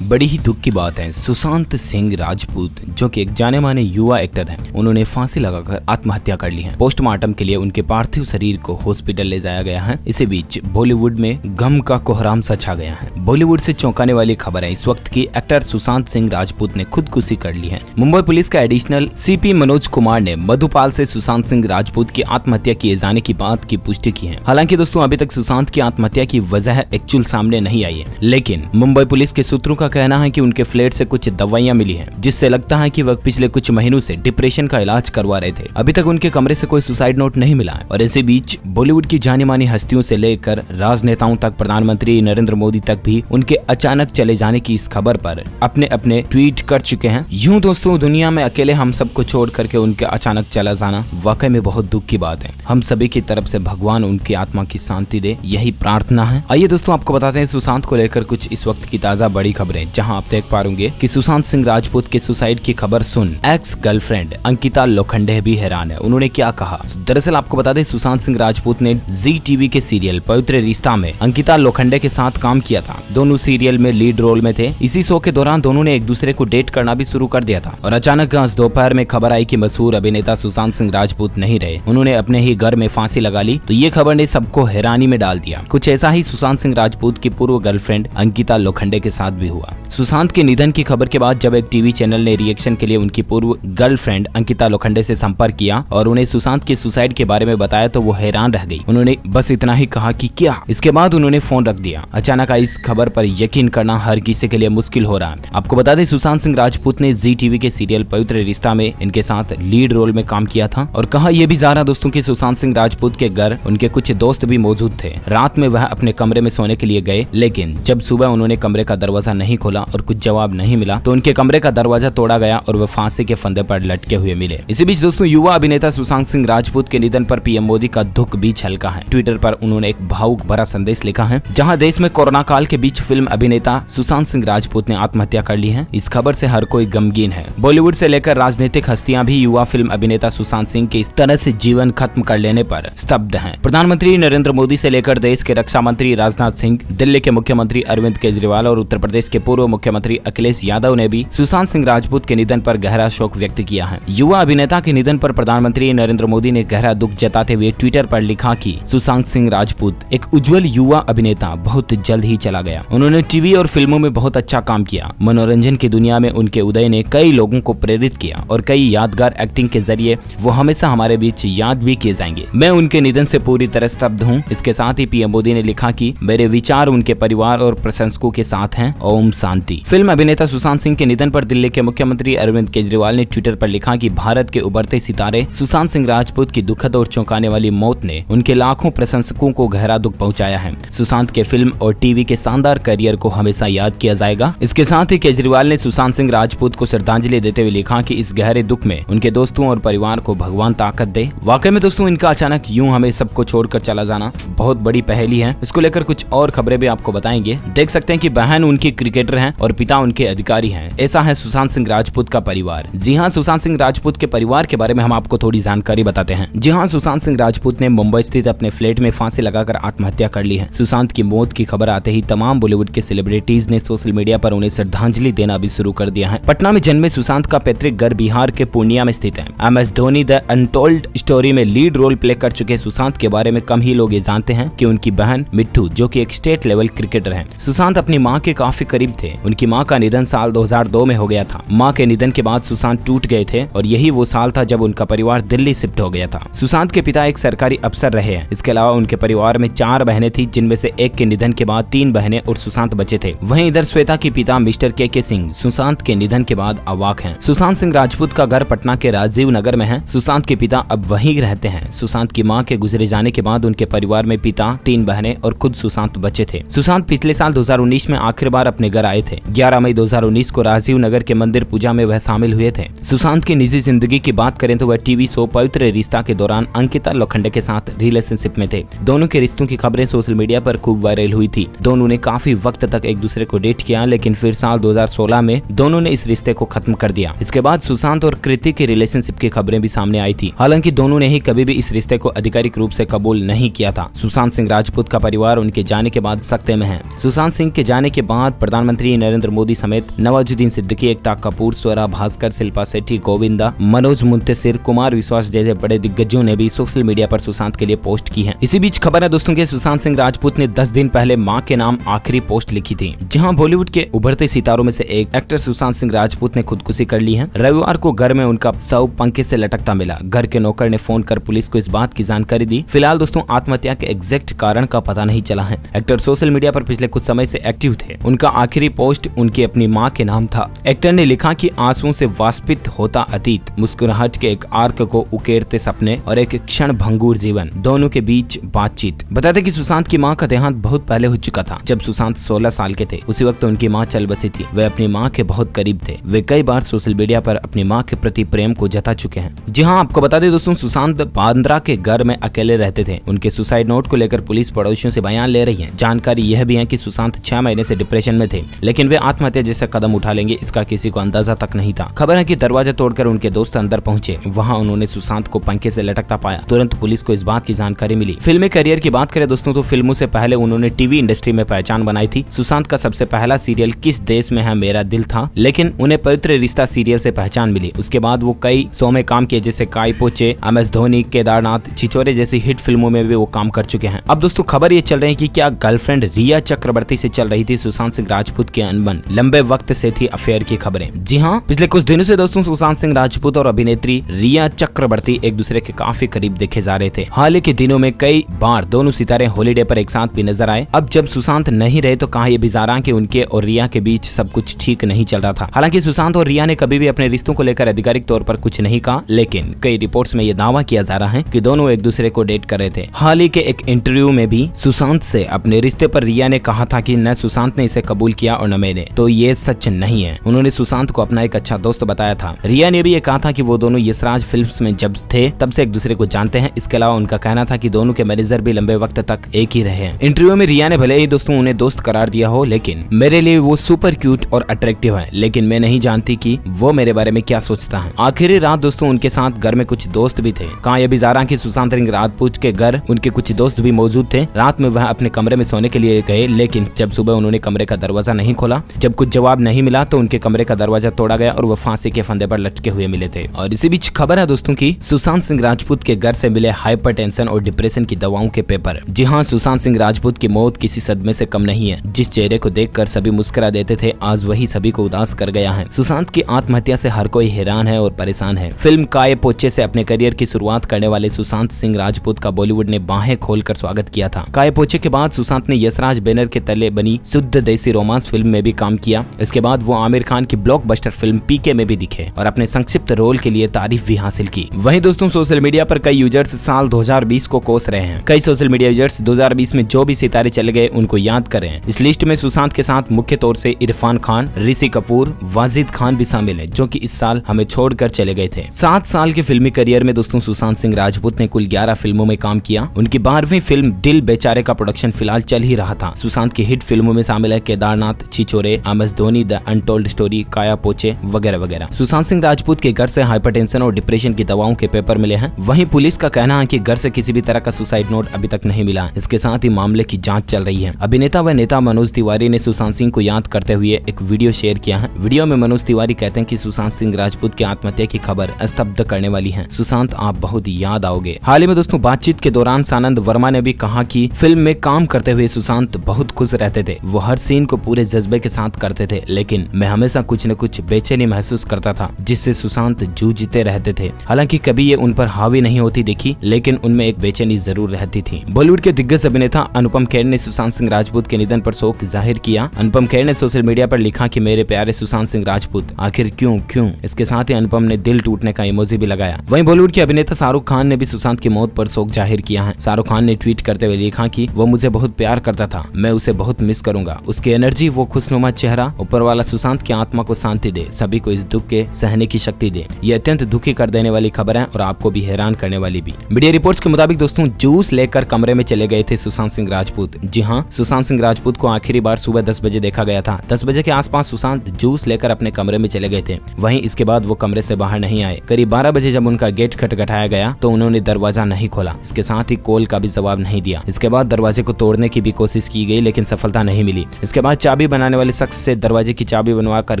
बड़ी ही दुख की बात है, सुशांत सिंह राजपूत जो कि एक जाने माने युवा एक्टर हैं, उन्होंने फांसी लगाकर आत्महत्या कर ली है। पोस्टमार्टम के लिए उनके पार्थिव शरीर को हॉस्पिटल ले जाया गया है। इसी बीच बॉलीवुड में गम का कोहराम सा छा गया है। बॉलीवुड से चौंकाने वाली खबर है, इस वक्त की एक्टर सुशांत सिंह राजपूत ने खुदकुशी कर ली है। मुंबई पुलिस का एडिशनल सीपी मनोज कुमार ने मधुपाल से सुशांत सिंह राजपूत की आत्महत्या किए जाने की बात की पुष्टि की है। हालांकि दोस्तों अभी तक सुशांत की आत्महत्या की वजह एक्चुअल सामने नहीं आई है, लेकिन मुंबई पुलिस के सूत्रों का कहना है कि उनके फ्लैट से कुछ दवाइयां मिली हैं, जिससे लगता है कि वह पिछले कुछ महीनों से डिप्रेशन का इलाज करवा रहे थे। अभी तक उनके कमरे से कोई सुसाइड नोट नहीं मिला है। और इसी बीच बॉलीवुड की जानी मानी हस्तियों से लेकर राजनेताओं तक, प्रधानमंत्री नरेंद्र मोदी तक भी उनके अचानक चले जाने की इस खबर पर अपने अपने ट्वीट कर चुके हैं। यूं दोस्तों दुनिया में अकेले हम सबको छोड़ करके उनके अचानक चला जाना वाकई में बहुत दुख की बात है। हम सभी की तरफ से भगवान उनकी आत्मा की शांति दे, यही प्रार्थना है। आइए दोस्तों आपको बताते हैं सुशांत को लेकर कुछ इस वक्त की ताजा बड़ी खबरें, जहां आप देख पा रहे कि सुशांत सिंह राजपूत के सुसाइड की खबर सुन एक्स गर्लफ्रेंड अंकिता लोखंडे भी हैरान है। उन्होंने क्या कहा, दरअसल आपको बता दें सुशांत सिंह राजपूत ने जी टीवी के सीरियल पवित्र रिश्ता में अंकिता लोखंडे के साथ काम किया था। दोनों सीरियल में लीड रोल में थे। इसी शो के दौरान दोनों ने एक दूसरे को डेट करना भी शुरू कर दिया था। और अचानक आज दोपहर में खबर आई कि मशहूर अभिनेता सुशांत सिंह राजपूत नहीं रहे, उन्होंने अपने ही घर में फांसी लगा ली। तो ये खबर ने सबको हैरानी में डाल दिया। कुछ ऐसा ही सुशांत सिंह राजपूत की पूर्व गर्लफ्रेंड अंकिता लोखंडे के साथ भी हुआ। सुशांत के निधन की खबर के बाद जब एक टीवी चैनल ने रिएक्शन के लिए उनकी पूर्व गर्लफ्रेंड अंकिता लोखंडे से संपर्क किया और उन्हें सुशांत के सुसाइड के बारे में बताया तो वो हैरान रह गई। उन्होंने बस इतना ही कहा कि क्या। इसके बाद उन्होंने फोन रख दिया। अचानक आई इस खबर पर यकीन करना हर किसी के लिए मुश्किल हो रहा है। आपको बता दें सुशांत सिंह राजपूत ने जी टीवी के सीरियल पवित्र रिश्ता में इनके साथ लीड रोल में काम किया था। और कहा यह भी जा रहा दोस्तों की सुशांत सिंह राजपूत के घर उनके कुछ दोस्त भी मौजूद थे। रात में वह अपने कमरे में सोने के लिए गए, लेकिन जब सुबह उन्होंने कमरे का दरवाजा नहीं खोला और कुछ जवाब नहीं मिला तो उनके कमरे का दरवाजा तोड़ा गया और वह फांसी के फंदे पर लटके हुए मिले। इसी बीच दोस्तों युवा अभिनेता सुशांत सिंह राजपूत के निधन पर पीएम मोदी का दुख भी छलका है। ट्विटर पर उन्होंने एक भावुक भरा संदेश लिखा है, जहां देश में कोरोना काल के बीच फिल्म अभिनेता सुशांत सिंह राजपूत ने आत्महत्या कर ली है। इस खबर से हर कोई गमगीन है। बॉलीवुड से लेकर राजनीतिक हस्तियां भी युवा फिल्म अभिनेता सुशांत सिंह के इस तरह से जीवन खत्म कर लेने पर स्तब्ध हैं। प्रधानमंत्री नरेंद्र मोदी से लेकर देश के रक्षा मंत्री राजनाथ सिंह, दिल्ली के मुख्यमंत्री अरविंद केजरीवाल और उत्तर प्रदेश के पूर्व मुख्यमंत्री अखिलेश यादव ने भी सुशांत सिंह राजपूत के निधन पर गहरा शोक व्यक्त किया है। युवा अभिनेता के निधन पर प्रधानमंत्री नरेंद्र मोदी ने गहरा दुख जताते हुए ट्विटर पर लिखा कि सुशांत सिंह राजपूत एक उज्जवल युवा अभिनेता बहुत जल्द ही चला गया। उन्होंने टीवी और फिल्मों में बहुत अच्छा काम किया। मनोरंजन की दुनिया में उनके उदय ने कई लोगों को प्रेरित किया और कई यादगार एक्टिंग के जरिए वो हमेशा हमारे बीच याद भी किए जाएंगे। मैं उनके निधन से पूरी तरह स्तब्ध हूँ। इसके साथ ही पीएम मोदी ने लिखा कि मेरे विचार उनके परिवार और प्रशंसकों के साथ हैं। ओम शांति। फिल्म अभिनेता सुशांत सिंह के निधन पर दिल्ली के मुख्यमंत्री अरविंद केजरीवाल ने ट्विटर पर लिखा कि भारत के उभरते सितारे सुशांत सिंह राजपूत की दुखद और चौंकाने वाली मौत ने उनके लाखों प्रशंसकों को गहरा दुख पहुंचाया है। सुशांत के फिल्म और टीवी के शानदार करियर को हमेशा याद किया जाएगा। इसके साथ ही केजरीवाल ने सुशांत सिंह राजपूत को श्रद्धांजलि देते हुए लिखा कि इस गहरे दुख में उनके दोस्तों और परिवार को भगवान ताकत दे। वाकई में दोस्तों इनका अचानक यूं हमें सबको छोड़कर चला जाना बहुत बड़ी पहेली है। इसको लेकर कुछ और खबरें भी आपको बताएंगे। देख सकते हैं कि बहन उनकी क्रिकेटर हैं और पिता उनके अधिकारी हैं। ऐसा है सुशांत सिंह राजपूत का परिवार। जी हाँ, सुशांत सिंह राजपूत के परिवार के बारे में हम आपको थोड़ी जानकारी बताते हैं। जी हाँ, सुशांत सिंह राजपूत ने मुंबई स्थित अपने फ्लैट में फांसी लगाकर आत्महत्या कर ली है। सुशांत की मौत की खबर आते ही तमाम बॉलीवुड के सेलिब्रिटीज ने सोशल मीडिया पर उन्हें श्रद्धांजलि देना भी शुरू कर दिया है। पटना में जन्मे सुशांत का पैतृक घर बिहार के पूर्णिया में स्थित है। MS Dhoni the untold story में लीड रोल प्ले कर चुके सुशांत के बारे में कम ही लोग ये जानते हैं कि उनकी बहन मिट्ठू जो कि एक स्टेट लेवल क्रिकेटर है। सुशांत अपनी मां के काफी करीब थे। उनकी मां का निधन साल 2002 में हो गया था। मां के निधन के बाद सुशांत टूट गए थे और यही वो साल था जब उनका परिवार दिल्ली शिफ्ट हो गया था। सुशांत के पिता एक सरकारी अफसर रहे हैं। इसके अलावा उनके परिवार में 4 बहनें थी, जिनमें से एक के निधन के बाद 3 बहनें और सुशांत बचे थे। वहीं इधर श्वेता के पिता मिस्टर के सिंह सुशांत के निधन के बाद अवाक हैं। सुशांत सिंह राजपूत का घर पटना के राजीव नगर में है। सुशांत के पिता अब वहीं रहते हैं। सुशांत की मां के गुजरे जाने के बाद उनके परिवार में पिता, 3 बहनें और खुद सुशांत बचे थे। सुशांत पिछले साल 2019 में आखिर बार अपने घर आए थे। 11 मई 2019 को राजीव नगर के मंदिर पूजा में वह शामिल हुए थे। सुशांत की निजी जिंदगी की बात करें तो वह टीवी शो पवित्र रिश्ता के दौरान अंकिता लोखंडे के साथ रिलेशनशिप में थे। दोनों के रिश्तों की खबरें सोशल मीडिया पर खूब वायरल हुई थी। दोनों ने काफी वक्त तक एक दूसरे को डेट किया, लेकिन फिर साल 2016 में दोनों ने इस रिश्ते को खत्म कर दिया। इसके बाद सुशांत और कृति की रिलेशनशिप की खबरें भी सामने आई थी। हालांकि दोनों ने ही कभी भी इस रिश्ते को आधिकारिक रूप से कबूल नहीं किया था। सुशांत सिंह राजपूत का परिवार उनके जाने के बाद सकते में है। सुशांत सिंह के जाने के बाद प्रधानमंत्री प्रधानमंत्री नरेंद्र मोदी समेत नवाजुद्दीन सिद्दीकी, एकता कपूर, स्वरा भास्कर, शिल्पा शेट्टी, गोविंदा, मनोज मुंतशिर, कुमार विश्वास जैसे बड़े दिग्गजों ने भी सोशल मीडिया पर सुशांत के लिए पोस्ट की है। इसी बीच खबर है दोस्तों के सुशांत सिंह राजपूत ने 10 दिन पहले मां के नाम आखिरी पोस्ट लिखी थी। जहां बॉलीवुड के उभरते सितारों में से एक एक्टर सुशांत सिंह राजपूत ने खुदकुशी कर ली है। रविवार को घर में उनका शव पंखे से लटकता मिला। घर के नौकर ने फोन कर पुलिस को इस बात की जानकारी दी। फिलहाल दोस्तों आत्महत्या के एग्जैक्ट कारण का पता नहीं चला है। एक्टर सोशल मीडिया पर पिछले कुछ समय से एक्टिव थे। उनका आखिरी पोस्ट उनकी अपनी मां के नाम था। एक्टर ने लिखा कि आंसुओं से वाष्पित होता अतीत, मुस्कुराहट के एक आर्क को उकेरते सपने और एक क्षण भंगुर जीवन, दोनों के बीच बातचीत। बता दें कि सुशांत की मां का देहांत बहुत पहले हो चुका था। जब सुशांत 16 साल के थे उसी वक्त उनकी मां चल बसी थी। वे अपनी मां के बहुत करीब थे। वे कई बार सोशल मीडिया पर अपनी मां के प्रति प्रेम को जता चुके हैं। जी हाँ, आपको बता दें दोस्तों, सुशांत बांद्रा के घर में अकेले रहते थे। उनके सुसाइड नोट को लेकर पुलिस पड़ोसियों से बयान ले रही है। जानकारी यह भी है कि सुशांत 6 महीने से डिप्रेशन में थे, लेकिन वे आत्महत्या जैसा कदम उठा लेंगे इसका किसी को अंदाजा तक नहीं था। खबर है कि दरवाजा तोड़कर उनके दोस्त अंदर पहुंचे। वहां उन्होंने सुशांत को पंखे से लटकता पाया। तुरंत पुलिस को इस बात की जानकारी मिली। फिल्मी करियर की बात करें दोस्तों तो फिल्मों से पहले उन्होंने टीवी इंडस्ट्री में पहचान बनाई थी। सुशांत का सबसे पहला सीरियल किस देश में है मेरा दिल था, लेकिन उन्हें पवित्र रिश्ता सीरियल से पहचान मिली। उसके बाद वो कई शो में काम किए, जैसे काय पोचे, MS धोनी, केदारनाथ, छिछोरे जैसी हिट फिल्मों में भी वो काम कर चुके हैं। अब दोस्तों खबर ये चल रही है कि क्या गर्लफ्रेंड रिया चक्रवर्ती से चल रही थी सुशांत सिंह राजपूत की अनबन। लंबे वक्त से थी अफेयर की खबरें। जी हाँ, पिछले कुछ दिनों से दोस्तों सुशांत सिंह राजपूत और अभिनेत्री रिया चक्रवर्ती एक दूसरे के काफी करीब देखे जा रहे थे। हाल ही के दिनों में कई बार दोनों सितारे हॉलीडे पर एक साथ भी नजर आए। अब जब सुशांत नहीं रहे तो कहा यह भी जा रहा कि उनके और रिया के बीच सब कुछ ठीक नहीं चल रहा था। हालांकि सुशांत और रिया ने कभी भी अपने रिश्तों को लेकर आधिकारिक तौर पर कुछ नहीं कहा, लेकिन कई रिपोर्ट्स में यह दावा किया जा रहा है कि दोनों एक दूसरे को डेट कर रहे थे। हाल ही के एक इंटरव्यू में भी सुशांत से अपने रिश्ते पर रिया ने कहा था कि न सुशांत ने इसे कबूल किया और न मैंने, तो ये सच नहीं है। उन्होंने सुशांत को अपना एक अच्छा दोस्त बताया था। रिया ने भी ये कहा था कि वो दोनों यशराज फिल्म्स में जब थे तब से एक दूसरे को जानते हैं। इसके अलावा उनका कहना था कि दोनों के मैनेजर भी लंबे वक्त तक एक ही रहे हैं। इंटरव्यू में रिया ने भले ही दोस्तों उन्हें दोस्त करार दिया हो, लेकिन मेरे लिए वो सुपर क्यूट और अट्रैक्टिव है, लेकिन मैं नहीं जानती कि वो मेरे बारे में क्या सोचता है। आखिरी रात दोस्तों उनके साथ घर में कुछ दोस्त भी थे। कहा यह भी जा रहा कि सुशांत सिंह राजपूत के घर उनके कुछ दोस्त भी मौजूद थे। रात में वह अपने कमरे में सोने के लिए गए, लेकिन जब सुबह उन्होंने कमरे का दरवाजा नहीं खोला। जब कुछ जवाब नहीं मिला तो उनके कमरे का दरवाजा तोड़ा गया और वह फांसी के फंदे पर लटके हुए मिले थे। और इसी बीच खबर है दोस्तों की सुशांत सिंह राजपूत के घर से मिले हाइपरटेंशन और डिप्रेशन की दवाओं के पेपर। जी हाँ, सुशांत सिंह राजपूत की मौत किसी सदमे से कम नहीं है। जिस चेहरे को देखकर सभी मुस्कुरा देते थे, आज वही सभी को उदास कर गया है। सुशांत की आत्महत्या से हर कोई हैरान है और परेशान है। फिल्म काय पोचे से अपने करियर की शुरुआत करने वाले सुशांत सिंह राजपूत का बॉलीवुड ने बाहें खोलकर स्वागत किया था। काय पोचे के बाद सुशांत ने यशराज बैनर के तले बनी शुद्ध देसी रोमांस फिल्म में भी काम किया। इसके बाद वो आमिर खान की ब्लॉकबस्टर फिल्म पीके में भी दिखे और अपने संक्षिप्त रोल के लिए तारीफ भी हासिल की। वहीं दोस्तों सोशल मीडिया पर कई यूजर्स साल 2020 को कोस रहे हैं। कई सोशल मीडिया यूजर्स 2020 में जो भी सितारे चले गए उनको याद कर रहे हैं। इस लिस्ट में सुशांत के साथ मुख्य तौर से इरफान खान, ऋषि कपूर, वाजिद खान भी शामिल है, जो कि इस साल हमें छोड़कर चले गए थे। 7 साल के फिल्मी करियर में दोस्तों सुशांत सिंह राजपूत ने कुल 11 फिल्मों में काम किया। उनकी 12वीं फिल्म दिल बेचारे का प्रोडक्शन फिलहाल चल ही रहा था। सुशांत की हिट फिल्मों में शामिल है केदारनाथ, छिछोरे, MS Dhoni, the untold story, काया पोचे वगैरह वगैरह। सुशांत सिंह राजपूत के घर से हाइपरटेंशन और डिप्रेशन की दवाओं के पेपर मिले हैं। वहीं पुलिस का कहना है कि घर से किसी भी तरह का सुसाइड नोट अभी तक नहीं मिला। इसके साथ ही मामले की जांच चल रही है। अभिनेता व नेता मनोज तिवारी ने सुशांत सिंह को याद करते हुए एक वीडियो शेयर किया है। वीडियो में मनोज तिवारी कहते हैं कि सुशांत सिंह राजपूत की आत्महत्या की खबर स्तब्ध करने वाली है। सुशांत आप बहुत याद आओगे। हाल ही में दोस्तों बातचीत के दौरान सानंद वर्मा ने भी कहा कि फिल्म में काम करते हुए सुशांत बहुत खुश रहते थे। वो हर सीन को पूरे जज्बे के साथ करते थे, लेकिन मैं हमेशा कुछ न कुछ बेचैनी महसूस करता था, जिससे सुशांत जूझते रहते थे। हालांकि कभी ये उन पर हावी नहीं होती दिखी, लेकिन उनमें एक बेचैनी जरूर रहती थी। बॉलीवुड के दिग्गज अभिनेता अनुपम खेर ने सुशांत सिंह राजपूत के निधन पर शोक जाहिर किया। अनुपम खेर ने सोशल मीडिया पर लिखा कि मेरे प्यारे सुशांत सिंह राजपूत, आखिर क्यों क्यों। इसके साथ ही अनुपम ने दिल टूटने का इमोजी भी लगाया। वहीं बॉलीवुड के अभिनेता शाहरुख खान ने भी सुशांत की मौत पर शोक जाहिर किया है। शाहरुख खान ने ट्वीट करते हुए लिखा कि वो मुझे बहुत प्यार करता था, मैं उसे बहुत मिस करूंगा। उसकी एनर्जी, वो खुशनुमा चेहरा, ऊपर वाला सुशांत की आत्मा को शांति दे, सभी को इस दुख के सहने की शक्ति दे। ये अत्यंत दुखी कर देने वाली खबर है और आपको भी हैरान करने वाली भी। मीडिया रिपोर्ट्स के मुताबिक दोस्तों जूस लेकर कमरे में चले गए थे सुशांत सिंह राजपूत। जी हाँ, सुशांत सिंह राजपूत को आखिरी बार सुबह 10 बजे देखा गया था। 10 बजे के आसपास सुशांत जूस लेकर अपने कमरे में चले गए थे। वहीं इसके बाद वो कमरे से बाहर नहीं आए। करीब 12 बजे जब उनका गेट खटखटाया गया तो उन्होंने दरवाजा नहीं खोला। इसके साथ ही कॉल का भी जवाब नहीं दिया। इसके बाद दरवाजे को तोड़ने की भी कोशिश की गई, लेकिन सफलता नहीं मिली। इसके बाद चाबी चाबी बनाने वाले शख्स से दरवाजे की चाबी बनवा कर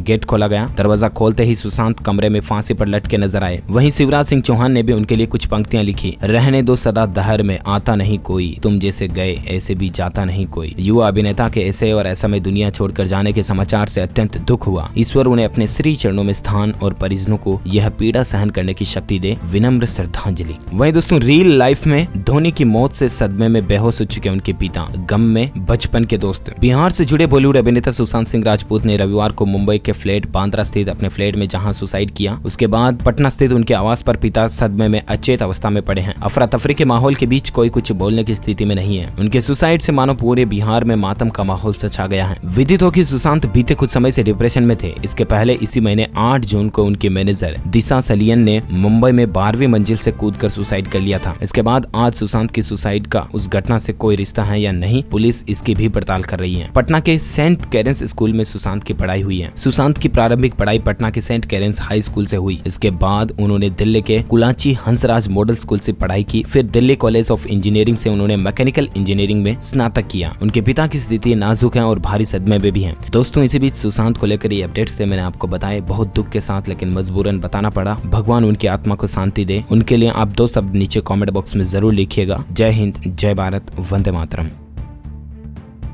गेट खोला गया। दरवाजा खोलते ही सुशांत कमरे में फांसी पर लटके नजर आए। वहीं शिवराज सिंह चौहान ने भी उनके लिए कुछ पंक्तियां लिखी। रहने दो सदा दहर में आता नहीं कोई, तुम जैसे गए ऐसे भी जाता नहीं कोई। युवा अभिनेता के ऐसे और ऐसा में दुनिया छोड़कर जाने के समाचार से अत्यंत दुख हुआ। ईश्वर उन्हें अपने श्री चरणों में स्थान और परिजनों को यह पीड़ा सहन करने की शक्ति दे, विनम्र श्रद्धांजलि। वहीं दोस्तों रियल लाइफ में धोनी की मौत से सदमे में बेहोश हो चुके उनके पिता, गम में बचपन के दोस्त। बिहार से जुड़े बॉलीवुड अभिनेता सुशांत सिंह राजपूत ने रविवार को मुंबई के फ्लैट बांद्रा स्थित अपने फ्लैट में जहां सुसाइड किया, उसके बाद पटना स्थित उनके आवास पर पिता सदमे में अचेत अवस्था में पड़े हैं। अफरा तफरी के माहौल के बीच कोई कुछ बोलने की स्थिति में नहीं है। उनके सुसाइड से मानो पूरे बिहार में मातम का माहौल छा गया है। विदित हो कि सुशांत बीते कुछ समय से डिप्रेशन में थे। इसके पहले इसी महीने 8 जून को उनके मैनेजर दिशा सलियन ने मुंबई में 12वीं मंजिल से कूदकर सुसाइड कर लिया था। इसके बाद आज सुशांत की सुसाइड का उस घटना से कोई रिश्ता है या नहीं, पुलिस इसकी भी पड़ताल कर रही है। पटना के सेंट कैरेंस स्कूल में सुशांत की पढ़ाई हुई है। सुशांत की प्रारंभिक पढ़ाई पटना के सेंट कैरेंस हाई स्कूल से हुई। इसके बाद उन्होंने दिल्ली के कुलाची हंसराज मॉडल स्कूल से पढ़ाई की। फिर दिल्ली कॉलेज ऑफ इंजीनियरिंग से उन्होंने मैकेनिकल इंजीनियरिंग में स्नातक किया। उनके पिता की स्थिति नाजुक है और भारी सदमे में भी है। दोस्तों इसी बीच सुशांत को लेकर ये अपडेट्स थे, मैंने आपको बताए बहुत दुख के साथ, लेकिन मजबूरन बताना पड़ा। भगवान उनकी आत्मा को शांति दे। उनके लिए आप 2 शब्द नीचे कमेंट बॉक्स में जरूर लिखिएगा। जय हिंद, जय भारत, वंदे मातरम।